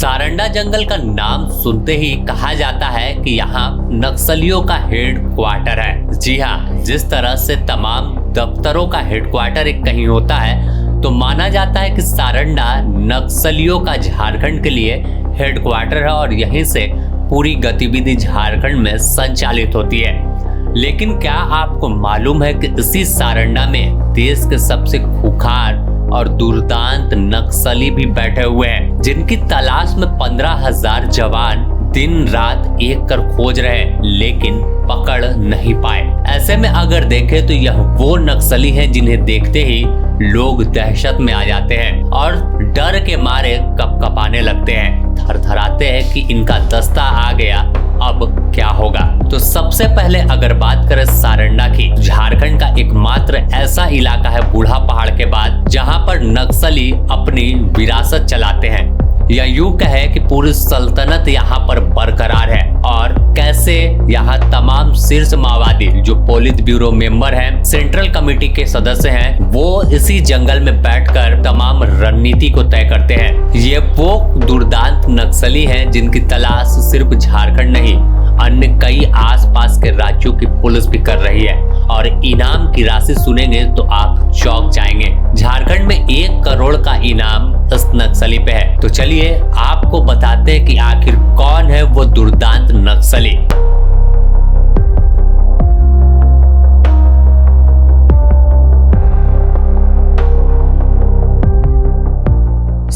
सारंडा जंगल का नाम सुनते ही कहा जाता है कि यहाँ नक्सलियों का हेड क्वार्टर है। जी हाँ, जिस तरह से तमाम दफ्तरों का हेडक्वार्टर एक कहीं होता है, तो माना जाता है कि सारंडा नक्सलियों का झारखंड के लिए हेडक्वार्टर है और यहीं से पूरी गतिविधि झारखंड में संचालित होती है। लेकिन क्या आपको मालूम है कि इसी सारंडा में देश के सबसे खूंखार और दुर्दांत नक्सली भी बैठे हुए हैं, जिनकी तलाश में 15,000 जवान दिन रात एक कर खोज रहे हैं, लेकिन पकड़ नहीं पाए। ऐसे में अगर देखें तो यह वो नक्सली हैं जिन्हें देखते ही लोग दहशत में आ जाते हैं और डर के मारे कपकपाने लगते हैं, थरथराते हैं कि इनका दस्ता आ गया, अब क्या होगा। तो सबसे पहले अगर बात करें सारंडा की, झारखंड का एकमात्र ऐसा इलाका है बूढ़ा पहाड़ के बाद जहां पर नक्सली अपनी विरासत चलाते हैं, या यूं कहे कि पूरी सल्तनत यहाँ पर बरकरार है। और कैसे यहाँ तमाम शीर्ष माओवादी जो पोलित ब्यूरो मेंबर हैं, सेंट्रल कमेटी के सदस्य हैं, वो इसी जंगल में बैठकर तमाम रणनीति को तय करते हैं। ये वो दुर्दांत नक्सली हैं जिनकी तलाश सिर्फ झारखंड नहीं, अन्य कई आसपास के राज्यों की पुलिस भी कर रही है। और इनाम की राशि सुनेंगे तो आप चौंक जाएंगे। झारखंड में 1 करोड़ का इनाम इस नक्सली पे है। तो चलिए आपको बताते हैं कि आखिर कौन है वो दुर्दांत नक्सली।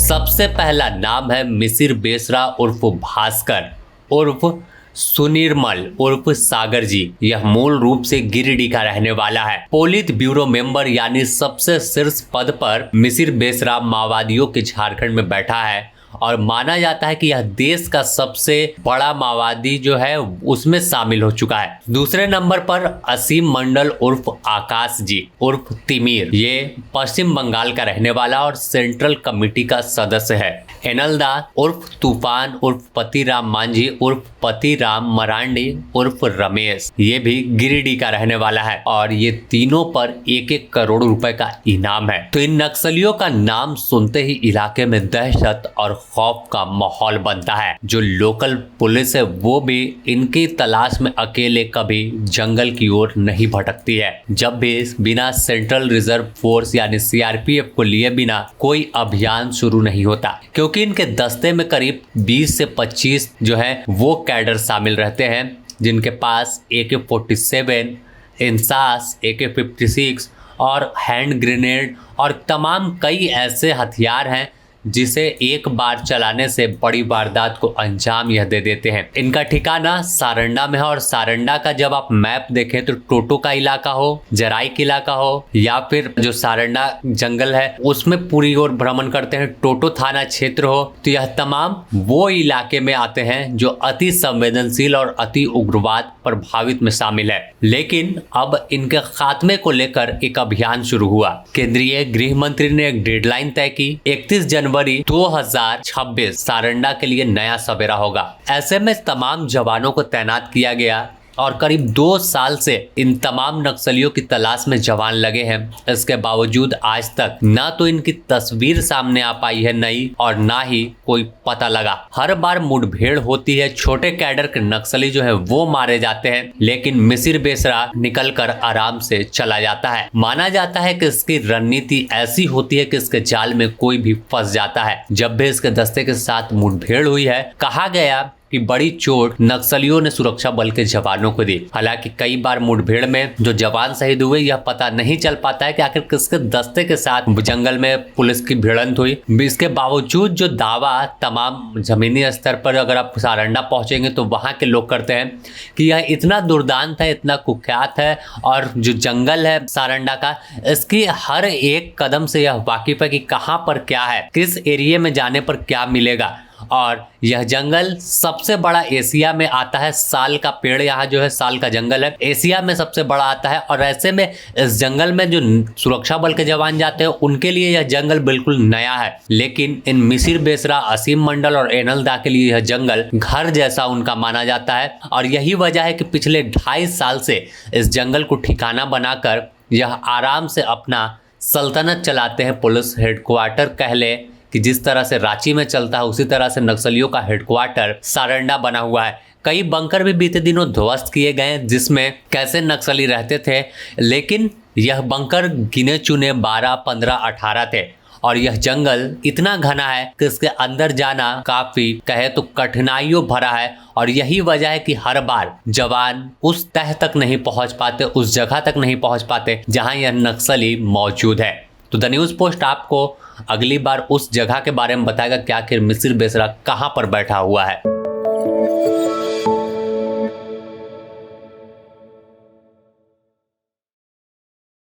सबसे पहला नाम है मिसिर बेसरा उर्फ भास्कर उर्फ सुनिर्मल उर्फ सागर जी। यह मूल रूप से गिरिडीह का रहने वाला है। पोलित ब्यूरो मेंबर यानी सबसे शीर्ष पद पर मिसिर बेसरा माओवादियों के झारखंड में बैठा है और माना जाता है कि यह देश का सबसे बड़ा माओवादी जो है उसमें शामिल हो चुका है। दूसरे नंबर पर असीम मंडल उर्फ आकाश जी उर्फ तिमिर। ये पश्चिम बंगाल का रहने वाला और सेंट्रल कमेटी का सदस्य है। एनलदा उर्फ तूफान उर्फ पतिराम मांझी उर्फ पतिराम मरांडी उर्फ रमेश, ये भी गिरिडीह का रहने वाला है और ये तीनों पर 1-1 करोड़ रुपए का इनाम है। तो इन नक्सलियों का नाम सुनते ही इलाके में दहशत और खौफ का माहौल बनता है। जो लोकल पुलिस है वो भी इनकी तलाश में अकेले कभी जंगल की ओर नहीं भटकती है। जब भी बिना सेंट्रल रिजर्व फोर्स यानी सीआरपीएफ को लिए बिना कोई अभियान शुरू नहीं होता, क्योंकि इनके दस्ते में करीब 20 से 25 जो है वो कैडर शामिल रहते हैं, जिनके पास AK-47, इंसास, AK-56 और हैंड ग्रेनेड और तमाम कई ऐसे हथियार हैं जिसे एक बार चलाने से बड़ी वारदात को अंजाम यह दे देते हैं। इनका ठिकाना सारंडा में है और सारंडा का जब आप मैप देखें तो टोटो का इलाका हो, जराई का इलाका हो या फिर जो सारंडा जंगल है उसमें पूरी ओर भ्रमण करते हैं, टोटो थाना क्षेत्र हो, तो यह तमाम वो इलाके में आते हैं जो अति संवेदनशील और अति उग्रवाद प्रभावित में शामिल है। लेकिन अब इनके खात्मे को लेकर एक अभियान शुरू हुआ। केंद्रीय गृह मंत्री ने एक डेडलाइन तय की, 31 जनवरी 2026 सारंडा के लिए नया सवेरा होगा। ऐसे में तमाम जवानों को तैनात किया गया और करीब 2 साल से इन तमाम नक्सलियों की तलाश में जवान लगे हैं। इसके बावजूद आज तक ना तो इनकी तस्वीर सामने आ पाई है नई और ना ही कोई पता लगा। हर बार मुठभेड़ होती है, छोटे कैडर के नक्सली जो है वो मारे जाते हैं, लेकिन मिसिर बेसरा निकल कर आराम से चला जाता है। माना जाता है कि इसकी रणनीति ऐसी होती है कि इसके जाल में कोई भी फंस जाता है। जब भी इसके दस्ते के साथ मुठभेड़ हुई है, कहा गया कि बड़ी चोट नक्सलियों ने सुरक्षा बल के जवानों को दी। हालांकि कई बार मुठभेड़ में जो जवान शहीद हुए यह पता नहीं चल पाता है कि आखिर किसके दस्ते के साथ जंगल में पुलिस की भिड़ंत हुई। इसके बावजूद जो दावा तमाम जमीनी स्तर पर अगर आप सारंडा पहुंचेंगे तो वहां के लोग करते हैं कि यह इतना दुर्दांत है, इतना कुख्यात है और जो जंगल है सारंडा का, इसकी हर एक कदम से यह वाकिफ है कि कहां पर क्या है, किस एरिया में जाने पर क्या मिलेगा। और यह जंगल सबसे बड़ा एशिया में आता है। साल का पेड़ यहाँ जो है, साल का जंगल है, एशिया में सबसे बड़ा आता है। और ऐसे में इस जंगल में जो सुरक्षा बल के जवान जाते हैं उनके लिए यह जंगल बिल्कुल नया है, लेकिन इन मिसिर बेसरा, असीम मंडल और एनलदा के लिए यह जंगल घर जैसा उनका माना जाता है। और यही वजह है कि पिछले 2.5 साल से इस जंगल को ठिकाना बनाकर यह आराम से अपना सल्तनत चलाते हैं। पुलिस हेडक्वार्टर कह ले कि जिस तरह से रांची में चलता है उसी तरह से नक्सलियों का हेडक्वार्टर सारंडा बना हुआ है। कई बंकर भी बीते दिनों ध्वस्त किए गए जिसमें कैसे नक्सली रहते थे, लेकिन यह बंकर गिने चुने 12, 15, 18 थे और यह जंगल इतना घना है कि इसके अंदर जाना काफी कहे तो कठिनाइयों भरा है। और यही वजह है कि हर बार जवान उस तह तक नहीं पहुंच पाते, उस जगह तक नहीं पहुंच पाते जहां यह नक्सली मौजूद है। तो द न्यूज़ पोस्ट आपको अगली बार उस जगह के बारे में बताएगा कि आखिर मिसिर बेसरा कहां पर बैठा हुआ है।